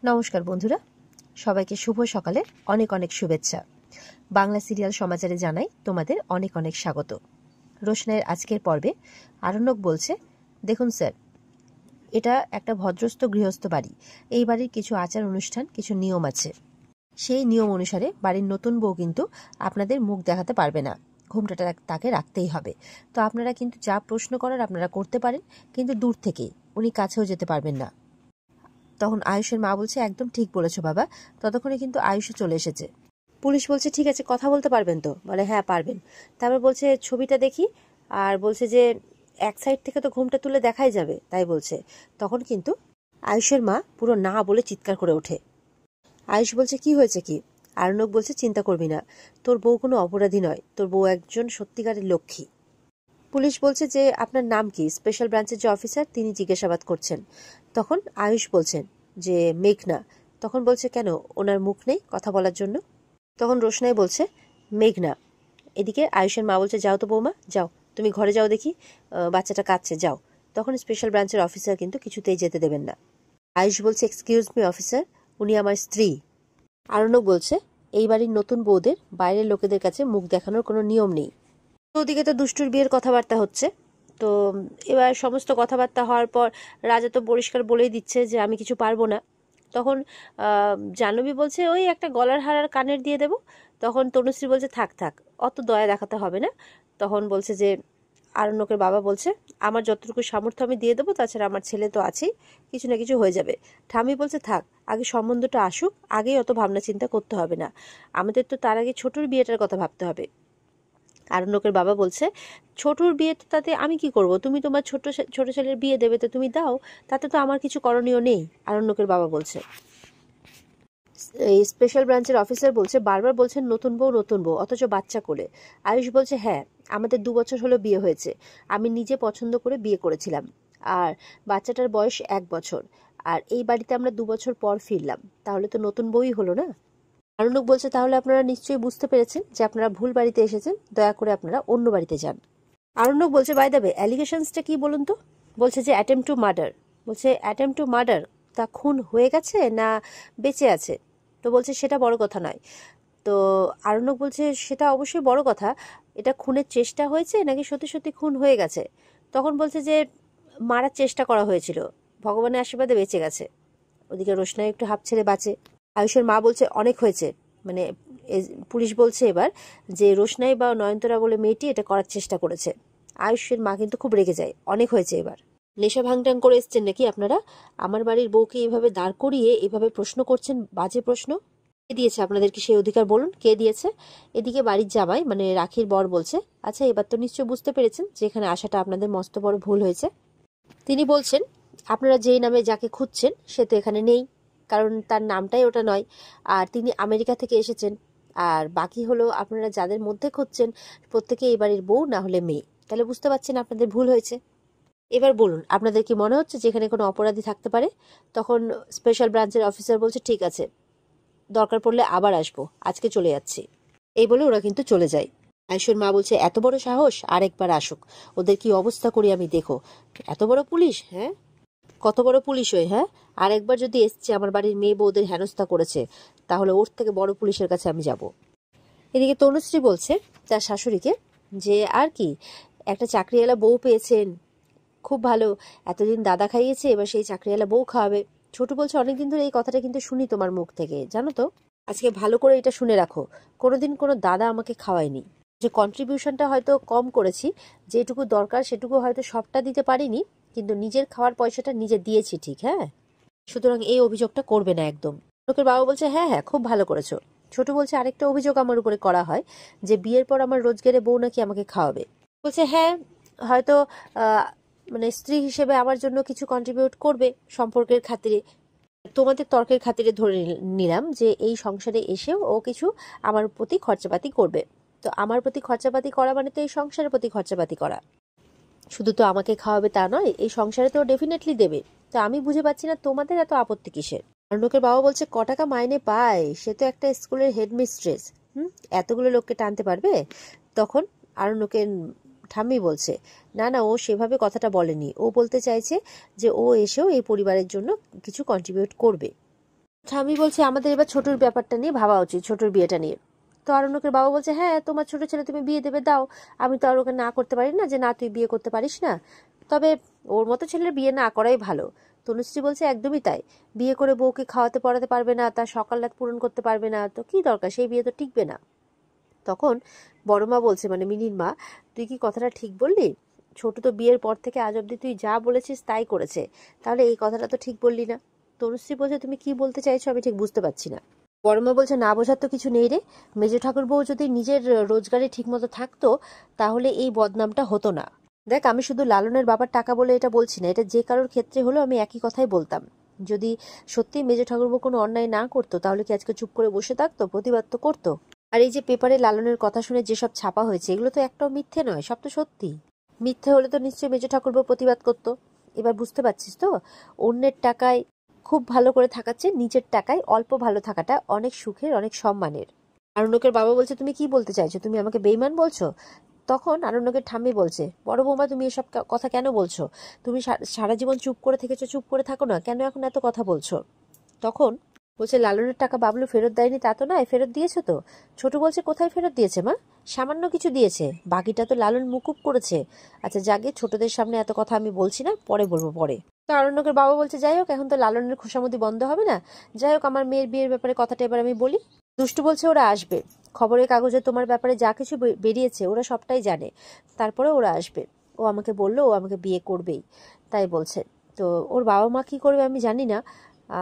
নমস্কার বন্ধুরা, সবাইকে শুভ সকালের অনেক অনেক শুভেচ্ছা। বাংলা সিরিয়াল সমাচারে জানাই তোমাদের অনেক অনেক স্বাগত। রোশনাইয়ের আজকের পর্বে আরণ্যক বলছে, দেখুন স্যার, এটা একটা ভদ্রস্থ গৃহস্থ বাড়ি। এই বাড়ির কিছু আচার অনুষ্ঠান, কিছু নিয়ম আছে। সেই নিয়ম অনুসারে বাড়ির নতুন বউ কিন্তু আপনাদের মুখ দেখাতে পারবে না, ঘোমটাটা তাকে রাখতেই হবে। তো আপনারা কিন্তু যা প্রশ্ন করার আপনারা করতে পারেন, কিন্তু দূর থেকেই, উনি কাছেও যেতে পারবেন না। তখন আয়ুষের মা বলছে, একদম ঠিক বলেছো বাবা। ততক্ষণে কিন্তু আয়ুষও চলে এসেছে। পুলিশ বলছে, ঠিক আছে, কথা বলতে পারবেন তো? বলে, হ্যাঁ পারবেন। তারপর বলছে, ছবিটা দেখি। আর বলছে যে এক সাইড থেকে তো ঘুমটা তুলে দেখাই যাবে, তাই বলছে। তখন কিন্তু আয়ুষের মা পুরো না বলে চিৎকার করে ওঠে। আয়ুষ বলছে, কি হয়েছে কি? আরণ্যক বলছে, চিন্তা করবি না, তোর বউ কোনো অপরাধী নয়, তোর বউ একজন সত্যিকারের লক্ষ্মী। পুলিশ বলছে যে আপনার নাম কি? স্পেশাল ব্রাঞ্চের যে অফিসার তিনি জিজ্ঞাসাবাদ করছেন। তখন আয়ুষ বলছেন যে মেঘনা। তখন বলছে, কেন, ওনার মুখ নেই কথা বলার জন্য? তখন রোশনাই বলছে, মেঘনা। এদিকে আয়ুষের মা বলছে, যাও তো বৌমা, যাও, তুমি ঘরে যাও, দেখি বাচ্চাটা কাঁদছে, যাও। তখন স্পেশাল ব্রাঞ্চের অফিসার কিন্তু কিছুতেই যেতে দেবেন না। আয়ুষ বলছে, এক্সকিউজ মি অফিসার, উনি আমার স্ত্রী। আরণ্যক বলছে, এই বাড়ির নতুন বউদের বাইরের লোকেদের কাছে মুখ দেখানোর কোনো নিয়ম নেই। ওদিকে তো দুষ্টুর বিয়ের কথাবার্তা হচ্ছে। তো এবার সমস্ত কথাবার্তা হওয়ার পর রাজা তো পরিষ্কার বলেই দিচ্ছে যে আমি কিছু পারবো না। তখন জাহ্নবী বলছে, ওই একটা গলার হার আর কানের দিয়ে দেবো। তখন তনুশ্রী বলছে, থাক থাক, অত দয়া দেখাতে হবে না। তখন বলছে যে আরণ্যকের বাবা বলছে, আমার যতটুকু সামর্থ্য আমি দিয়ে দেবো, তাছাড়া আমার ছেলে তো আছেই, কিছু না কিছু হয়ে যাবে। ঠাম্মি বলছে, থাক, আগে সম্বন্ধটা আসুক, আগেই অত ভাবনা চিন্তা করতে হবে না, আমাদের তো তার আগে ছোটর বিয়েটার কথা ভাবতে হবে। আরণ্যকের বাবা বলছে, ছোটর বিয়ে তো তাতে আমি কি করব? তুমি তোমার ছোট ছোট ছেলের বিয়ে দেবে, তো তুমি দাও, তাতে তো আমার কিছু করণীয় নেই। আরণ্যকের বাবা বলছে। এই স্পেশাল ব্রাঞ্চের অফিসার বলছে, বারবার বলছেন নতুন বউ নতুন বউ, অথচ বাচ্চা কোলে। আয়ুষ বলছে, হ্যাঁ, আমাদের 2 বছর হলো বিয়ে হয়েছে, আমি নিজে পছন্দ করে বিয়ে করেছিলাম, আর বাচ্চাটার বয়স 1 বছর, আর এই বাড়িতে আমরা 2 বছর পর ফিরলাম, তাহলে তো নতুন বউই হলো না? আরণ্যক বলছে, তাহলে আপনারা নিশ্চয়ই বুঝতে পেরেছেন যে আপনারা ভুল বাড়িতে এসেছেন, দয়া করে আপনারা অন্য বাড়িতে যান। আরণ্যক বলছে, বাই দ্য ওয়ে, অ্যালিগেশনসটা কি বলুন তো? বলছে যে অ্যাটেম্প টু মার্ডার। বলছে, অ্যাটেম্প টু মার্ডার? তা খুন হয়ে গেছে না বেঁচে আছে? তো বলছে, সেটা বড় কথা নয়। তো আরণ্যক বলছে, সেটা অবশ্যই বড় কথা, এটা খুনের চেষ্টা হয়েছে নাকি সত্যি সত্যি খুন হয়ে গেছে? তখন বলছে যে মারার চেষ্টা করা হয়েছিল, ভগবানের আশীর্বাদে বেঁচে গেছে। ওদিকে রোশনাই একটু হাঁপ ছেড়ে বাঁচে। আয়ুষের মা বলছে, অনেক হয়েছে, মানে পুলিশ বলছে এবার যে রোশনাই বা নয়নতারা বলে মেয়েটি এটা করার চেষ্টা করেছে। আয়ুষের মা কিন্তু খুব রেগে যায়, অনেক হয়েছে এবার। নেশা ভাঙটাং করে এসছেন নাকি আপনারা? আমার বাড়ির বউকে এভাবে দাঁড় করিয়ে এভাবে প্রশ্ন করছেন, বাজে প্রশ্ন। কে দিয়েছে আপনাদেরকে সেই অধিকার, বলুন কে দিয়েছে? এদিকে বাড়ির জামাই মানে রাখির বর বলছে, আচ্ছা এবার তো নিশ্চয় বুঝতে পেরেছেন যে এখানে আসাটা আপনাদের মস্ত বড় ভুল হয়েছে। তিনি বলছেন, আপনারা যেই নামে যাকে খুঁজছেন সে তো এখানে নেই, কারণ তার নামটাই ওটা নয়, আর তিনি আমেরিকা থেকে এসেছেন। আর বাকি হলো আপনারা যাদের মধ্যে খুঁজছেন প্রত্যেকে এই বাড়ির বউ না হলে মেয়ে, তাহলে বুঝতে পারছেন আপনাদের ভুল হয়েছে। এবার বলুন, আপনাদের কি মনে হচ্ছে যে এখানে কোনো অপরাধী থাকতে পারে? তখন স্পেশাল ব্রাঞ্চের অফিসার বলছে, ঠিক আছে, দরকার পড়লে আবার আসবো, আজকে চলে যাচ্ছি। এই বলে ওরা কিন্তু চলে যায়। আয়ুষের মা বলছে, এত বড় সাহস, আরেকবার আসুক, ওদের কি অবস্থা করি আমি দেখো। এত বড় পুলিশ, হ্যাঁ, কত বড় পুলিশ ওই, হ্যাঁ, আর একবার যদি এসছে আমার বাড়ির মেয়ে বউদের হেনস্থা করেছে, তাহলে ওর থেকে বড় পুলিশের কাছে আমি যাব। এদিকে তনুশ্রী বলছে তার শাশুড়িকে যে আর কি, একটা চাকরিওয়ালা বউ পেয়েছেন, খুব ভালো, এতদিন দাদা খাইয়েছে, এবার সেই চাকরিওয়ালা বউ খাওয়াবে। ছোট বলছে, অনেকদিন ধরে এই কথাটা কিন্তু শুনি তোমার মুখ থেকে, জানো তো, আজকে ভালো করে এটা শুনে রাখো, কোনোদিন কোনো দাদা আমাকে খাওয়ায়নি। যে কন্ট্রিবিউশনটা হয়তো কম করেছি, যেটুকু দরকার সেটুকু হয়তো সবটা দিতে পারিনি, কিন্তু নিজের খাওয়ার পয়সাটা নিজে দিয়েছি, ঠিক, হ্যাঁ, সুতরাং এই অভিযোগটা করবে না একদম। লোকের বাবা বলছে, হ্যাঁ হ্যাঁ, খুব ভালো করেছো। ছোট বলছে, আরেকটা অভিযোগ আমার উপরে করা হয় যে বিয়ের পর আমার রোজগারে বউ নাকি আমাকে খাওয়াবে। বলছে, হ্যাঁ, হয়তো মানে স্ত্রী হিসেবে আমার জন্য কিছু কন্ট্রিবিউট করবে সম্পর্কের খাতিরে, তোমাদের তর্কের খাতিরে ধরে নিলাম যে এই সংসারে এসেও ও কিছু আমার প্রতি খরচাপাতি করবে। তো আমার প্রতি খরচাপাতি করা মানে তো এই সংসারের প্রতি খরচাপাতি করা, শুধু তো আমাকে খাওয়াবে তা নয়, এই সংসারে তো ডেফিনেটলি দেবে। তো আমি বুঝে পাচ্ছি না তোমাদের এত আপত্তি কিসের। আরণ্যকের বাবা বলছে, ক টাকা মাইনে পায়, সে তো একটা স্কুলের হেডমিস্ট্রেস, এতগুলো লোককে টানতে পারবে? তখন আরণ্যকের ঠাম্মি বলছে, না না, ও সেভাবে কথাটা বলেনি, ও বলতে চাইছে যে ও এসেও এই পরিবারের জন্য কিছু কন্ট্রিবিউট করবে। স্বামী বলছে আমাদের এবার ছোটর ব্যাপারটা নিয়ে ভাবা উচিত, ছোটর বিয়েটা নিয়ে। তো আরণ্যকের বাবা বলছে হ্যাঁ তোমার ছোট ছেলে তুমি বিয়ে দেবে দাও, আমি তো আর ওকে না করতে পারি না যে না তুই বিয়ে করতে পারিস না, তবে ওর মতো ছেলের বিয়ে না করাই ভালো। তনুশ্রী বলছে একদমই তাই, বিয়ে করে বউকে খাওয়াতে পড়াতে পারবে না, তার সকাল রাত পূরণ করতে পারবে না, তো কি দরকার, সেই বিয়ে তো টিকবে না। তখন বড় মা বলছে মানে মিনির মা, তুই কি কথাটা ঠিক বললি? ছোট তো বিয়ের পর থেকে আজ অব্দি তুই যা বলেছিস তাই করেছে, তাহলে এই কথাটা তো ঠিক বললি না। তনুশ্রী বলছে তুমি কি বলতে চাইছো আমি ঠিক বুঝতে পারছি না। বড়মা বলছে না বোঝার তো কিছু নেই রে, মেজ ঠাকুর বউ যদি নিজের রোজগারে ঠিক মতো থাকতো তাহলে এই বদনামটা হতো না। দেখ আমি শুধু লালনের বাবার টাকা বলে এটা বলছি না, এটা যে কারোর ক্ষেত্রে হলো আমি একই কথাই বলতাম। যদি সত্যি মেজ ঠাকুর বউ কোনো অন্যায় না করতো তাহলে কি আজকে চুপ করে বসে থাকতো? প্রতিবাদ তো করতো। আর এই যে পেপারে লালনের কথা শুনে যেসব ছাপা হয়েছে এগুলো তো একটাও মিথ্যে নয়, সব তো সত্যি। মিথ্যে হলে তো নিশ্চয়ই মেজ ঠাকুর বউ প্রতিবাদ করতো। এবার বুঝতে পারছিস তো, অন্যের টাকায় খুব ভালো করে থাকাচ্ছে নিজের টাকায় অল্প ভালো থাকাটা অনেক সুখের, অনেক সম্মানের। আরণ্যকের বাবা বলছে তুমি কি বলতে চাইছো, তুমি আমাকে বেইমান বলছো? তখন আরণ্যকের ঠাম্মি বলছে বড় বৌমা তুমি এসব কথা কেন বলছো? তুমি সারা জীবন চুপ করে থেকেছো, চুপ করে থাকো না, কেন এখন এত কথা বলছো? তখন বলছে লালনের টাকা বাবলু ফেরত দেয়নি তা তো নয়, ফেরত দিয়েছে তো। ছোট বলছে কোথায় ফেরত দিয়েছে মা, সামান্য কিছু দিয়েছে, বাকিটা তো লালন মুকুব করেছে। আচ্ছা যাকে, ছোটদের সামনে এত কথা আমি বলছি না, পরে বলবো পরে। তো আরণ্যকের বাবা বলছে যাই হোক এখন তো লালনের খোশামদি বন্ধ হবে না, যাই হোক আমার মেয়ের বিয়ের ব্যাপারে কথাটা এবার আমি বলি। দুষ্টু বলছে ওরা আসবে, খবরের কাগজে তোমার ব্যাপারে যা কিছু বেরিয়েছে ওরা সবটাই জানে, তারপরে ওরা আসবে। ও আমাকে বললো ও আমাকে বিয়ে করবেই, তাই বলছে। তো ওর বাবা মা কি করবে আমি জানি না,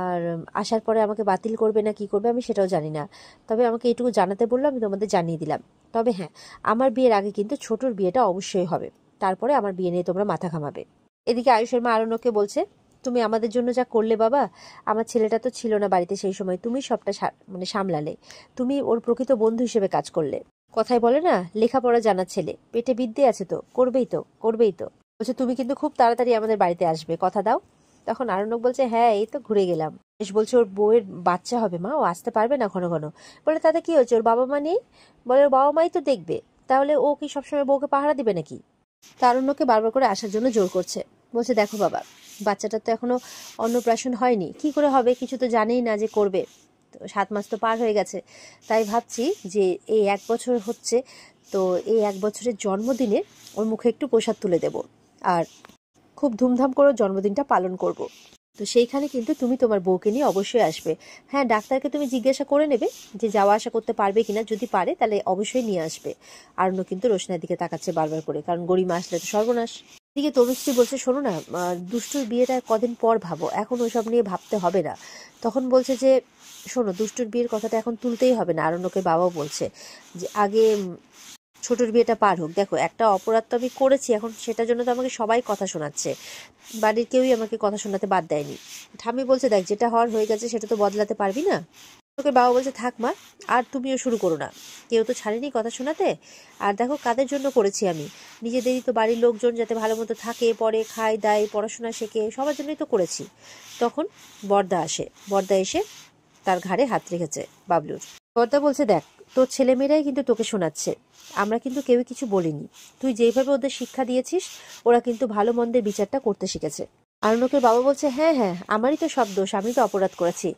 আর আসার পরে আমাকে বাতিল করবে না কি করবে আমি সেটাও জানি না, তবে আমাকে এইটুকু জানাতে বললো, আমি তোমাদের জানিয়ে দিলাম। তবে হ্যাঁ, আমার বিয়ের আগে কিন্তু ছোটর বিয়েটা অবশ্যই হবে, তারপরে আমার বিয়ে নিয়ে তোমরা মাথা ঘামাবে। এদিকে আয়ুষের মা আরণ্যকে বলছে তুমি আমাদের জন্য যা করলে বাবা, আমার ছেলেটা তো ছিল না বাড়িতে সেই সময়, তুমি সবটা মানে সামলালে, তুমি ওর প্রকৃত বন্ধু হিসেবে কাজ করলে। কথায় বলে না লেখাপড়া জানার ছেলে, পেটে বিদ্যে আছে তো, করবেই তো, করবেই তো। বলছে তুমি কিন্তু খুব তাড়াতাড়ি আমাদের বাড়িতে আসবে, কথা দাও। তখন আরণ্যক বলছে হ্যাঁ এই তো ঘুরে গেলাম। বেশ বলছে ওর বউয়ের বাচ্চা হবে মা, ও আসতে পারবে না ঘন ঘন। বলে তাতে কি হয়েছে, ওর বাবা মা নেই? বলে ওর বাবা মাই তো দেখবে, তাহলে ও কি সবসময় বউকে পাহারা দিবে নাকি? তারণ্যকে বারবার করে আসার জন্য জোর করছে। বলছে দেখো বাবা, বাচ্চাটা তো এখনো অন্নপ্রাশন হয়নি, কি করে হবে, কিছু তো জানেই না যে করবে, তো 7 মাস তো পার হয়ে গেছে, তাই ভাবছি যে এই 1 বছর হচ্ছে, তো এই 1 বছরের জন্মদিনে ওর মুখে একটু প্রসাদ তুলে দেব, আর খুব ধুমধাম করে জন্মদিনটা পালন করব। তো সেইখানে কিন্তু তুমি তোমার বউকে নিয়ে অবশ্যই আসবে। হ্যাঁ ডাক্তারকে তুমি জিজ্ঞাসা করে নেবে যে যাওয়া আসা করতে পারবে কিনা, যদি পারে তাহলে অবশ্যই নিয়ে আসবে। আরণ্য কিন্তু রোশনার দিকে তাকাচ্ছে বারবার করে, কারণ গরিমা আসলে তো সর্বনাশ। এদিকে তনুশ্রী বলছে শোনো না, দুষ্টুর বিয়েটা কদিন পর ভাবো, এখন ওইসব নিয়ে ভাবতে হবে না। তখন বলছে যে শোনো দুষ্টুর বিয়ের কথাটা এখন তুলতেই হবে না, আরণ্যকে বাবাও বলছে যে আগে ছোটর বিয়েটা পার হোক। দেখো একটা অপরাধ তো আমি করেছি, এখন সেটার জন্য তো আমাকে সবাই কথা শোনাচ্ছে, বাড়ির কেউই আমাকে কথা শোনাতে বাদ দেয়নি। ঠাম্মি বলছে দেখ যেটা হওয়ার হয়ে গেছে সেটা তো বদলাতে পারবি না। তোকে বাবা বলছে থাক মা, আর তুমিও শুরু করো না, কেউ তো ছাড়েনি কথা শোনাতে। আর দেখো কাদের জন্য করেছি আমি, নিজেদেরই তো বাড়ির লোকজন যাতে ভালো মতো থাকে, পড়ে, খায়, দায়, পড়াশোনা শেখে, সবার জন্যই তো করেছি। তখন বর্দা আসে, বর্দা এসে তার ঘাড়ে হাত রেখেছে বাবলুর। বর্দা বলছে দেখ তোর ছেলেমেয়েরাই কিন্তু তোকে শোনাচ্ছে, আমরা কিন্তু কেউই কিছু বলিনি, তুই যেভাবে ওদের শিক্ষা দিয়েছিস ওরা কিন্তু ভালো মন্দের বিচারটা করতে শিখেছে। আরণ্যকের বাবা বলছে হ্যাঁ হ্যাঁ আমারই তো সব দোষ, আমি তো অপরাধ করেছি।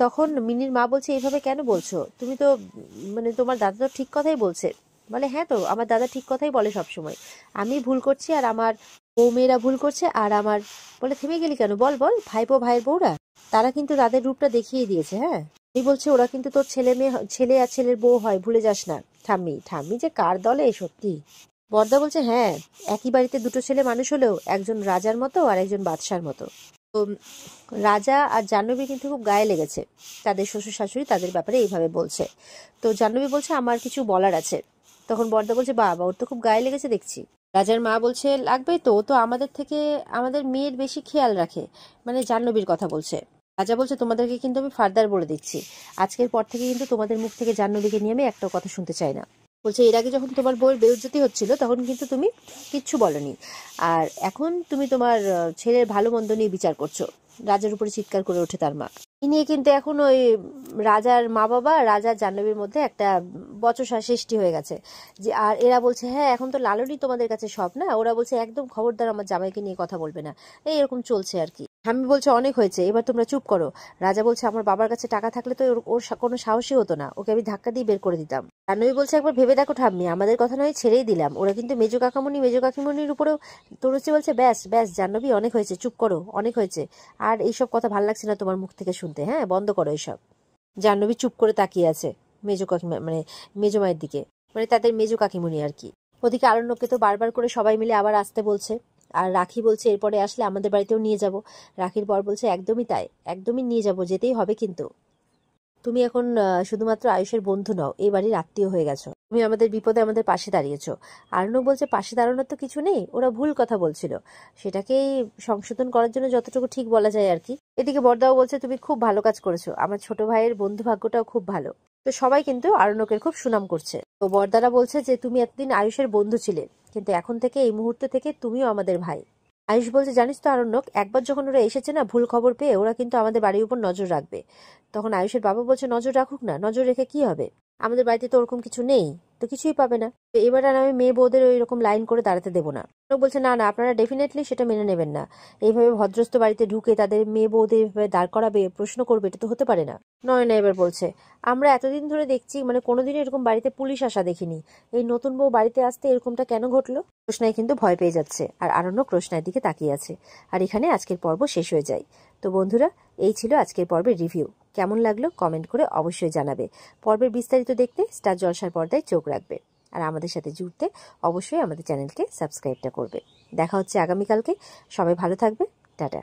তখন মিনির মা বলছে এইভাবে কেন বলছো, তুমি তো মানে তোমার দাদা তো ঠিক কথাই বলছে। বলে হ্যাঁ তো আমার দাদা ঠিক কথাই বলে সব সময়, আমি ভুল করছি আর আমার বউ মেয়েরা ভুল করছে, আর আমার। বলে থেমে গেলি কেন, বল বল, ভাইপো ভাইয়ের বউরা তারা কিন্তু তাদের রূপটা দেখিয়ে দিয়েছে। হ্যাঁ এই বলছে ওরা কিন্তু তোর ছেলে মেয়ে, ছেলে আর ছেলের বউ হয়, ভুলে যাস না। ঠাম্মি ঠাম্মি যে কার দলে সত্যি। বর্দা বলছে হ্যাঁ একই বাড়িতে দুটো ছেলে মানুষ হলেও একজন রাজার মতো আর একজন বাদশার মতো। তো রাজা আর জাহ্নবী কিন্তু খুব গায়ে লেগেছে, তাদের শ্বশুর শাশুড়ি তাদের ব্যাপারে এইভাবে বলছে। তো জাহ্নবী বলছে আমার কিছু বলার আছে। তখন বর্দা বলছে বাবা ওর তো খুব গায়ে লেগেছে দেখছি। রাজার মা বলছে লাগবেই তো, ও তো আমাদের থেকে আমাদের মেয়ের বেশি খেয়াল রাখে, মানে জাহ্নবীর কথা বলছে। রাজা বলছে তোমাদেরকে কিন্তু আমি ফার্দার বলে দিচ্ছি, আজকের পর থেকে কিন্তু তোমাদের মুখ থেকে জাহ্নবীকে নিয়ে আমি একটা কথা শুনতে চাই না। বলছে এর আগে যখন তোমার বউয়ের বেউজ্জতি হচ্ছিল তখন কিন্তু তুমি কিচ্ছু বলনি, আর এখন তুমি তোমার ছেলের ভালো মন্দ নিয়ে বিচার করছো। রাজার উপরে চিৎকার করে ওঠে তার মা। এই নিয়ে কিন্তু এখন ওই রাজার মা বাবা রাজার জাহ্নবীর মধ্যে একটা বচসা সৃষ্টি হয়ে গেছে যে, আর এরা বলছে হ্যাঁ এখন তো লালনই তোমাদের কাছে সব না, ওরা বলছে একদম খবরদার আমার জামাইকে নিয়ে কথা বলবে না, এই এরকম চলছে আর কি। ঠাম্মি বলছে অনেক হয়েছে, এবার তোমরা চুপ করো। রাজা বলছে আমার বাবার কাছে টাকা থাকলে তো ওর কোনো সাহসই হতো না, ওকে আমি ধাক্কা দিয়ে বের করে দিতাম। জাহ্নবী বলছে একবার ভেবে দেখো ঠাম্মি, আমাদের কথা নয় ছেড়েই দিলাম, ওরা কিন্তু মেজো কাকামণির উপরেও। তনুশ্রী বলছে ব্যাস ব্যাস জাহ্নবী, অনেক হয়েছে, চুপ করো, অনেক হয়েছে। আর এইসব কথা ভাল লাগছে না তোমার মুখ থেকে শুনতে, হ্যাঁ বন্ধ করো এইসব। জাহ্নবী চুপ করে তাকিয়ে আছে মেজো কাকিমা মানে মেজো মায়ের দিকে, মানে তাদের মেজো কাকিমণি আর কি। ওদিকে আরণ্যককে তো বারবার করে সবাই মিলে আবার আসতে বলছে। আর রাখি বলছে এরপরে আসলে আমাদের বাড়িতেও নিয়ে যাব। রাখির বর বলছে একদমই তাই, একদমই নিয়ে যাব, যেতেই হবে। কিন্তু তুমি এখন শুধুমাত্র আয়ুষের বন্ধু নও, এই বাড়ির আত্মীয় হয়ে গেছো, তুমি আমাদের বিপদে আমাদের পাশে দাঁড়িয়েছো। আরণ্যক বলছে পাশে দাঁড়ানোর তো কিছু নেই, ওরা ভুল কথা বলছিল, সেটাকেই সংশোধন করার জন্য যতটুকু ঠিক বলা যায় আর কি। এদিকে বড়দাও বলছে তুমি খুব ভালো কাজ করেছো, আমার ছোট ভাইয়ের বন্ধু ভাগ্যটাও খুব ভালো। তো সবাই কিন্তু আরণ্যকের খুব সুনাম করছে। তো বড়দারা বলছে যে তুমি এতদিন আয়ুষের বন্ধু ছিলে, কিন্তু এখন থেকে এই মুহূর্ত থেকে তুমিও আমাদের ভাই। আয়ুষ বলছে জানিস তো আরণ্যক, একবার যখন ওরা এসেছে না ভুল খবর পেয়ে, ওরা কিন্তু আমাদের বাড়ির উপর নজর রাখবে। তখন আয়ুষের বাবা বলছে নজর রাখুক না, নজর রেখে কি হবে, আমাদের বাড়িতে তো ওরকম কিছু নেই, তো কিছুই পাবে না। তো এবার আর আমি মেয়ে বউদের ওই রকম লাইন করে দাঁড়াতে দেবো না। বলছে না না, আপনারা ডেফিনেটলি সেটা মেনে নেবেন না, এইভাবে ভদ্রস্থ বাড়িতে ঢুকে তাদের মেয়ে বউদের এইভাবে দাঁড় করাবে, প্রশ্ন করবে, এটা তো হতে পারে না। নয় না, এবার বলছে আমরা এতদিন ধরে দেখছি, মানে কোনোদিনও এরকম বাড়িতে পুলিশ আসা দেখিনি, এই নতুন বউ বাড়িতে আসতে এরকমটা কেন ঘটলো। রোশনাই কিন্তু ভয় পেয়ে যাচ্ছে, আর আরণ্যক রোশনাইয়ের দিকে তাকিয়ে আছে। আর এখানে আজকের পর্ব শেষ হয়ে যায়। তো বন্ধুরা, এই ছিল আজকের পর্বের রিভিউ। কেমন লাগলো কমেন্ট করে অবশ্যই জানাবে। পর্বের বিস্তারিত দেখতে স্টার জলসার পর্দায় চোখ রাখবে, আর আমাদের সাথে জুড়তে অবশ্যই আমাদের চ্যানেলকে সাবস্ক্রাইবটা করবে। দেখা হচ্ছে আগামীকালকে। সবাই ভালো থাকবে। টাটা।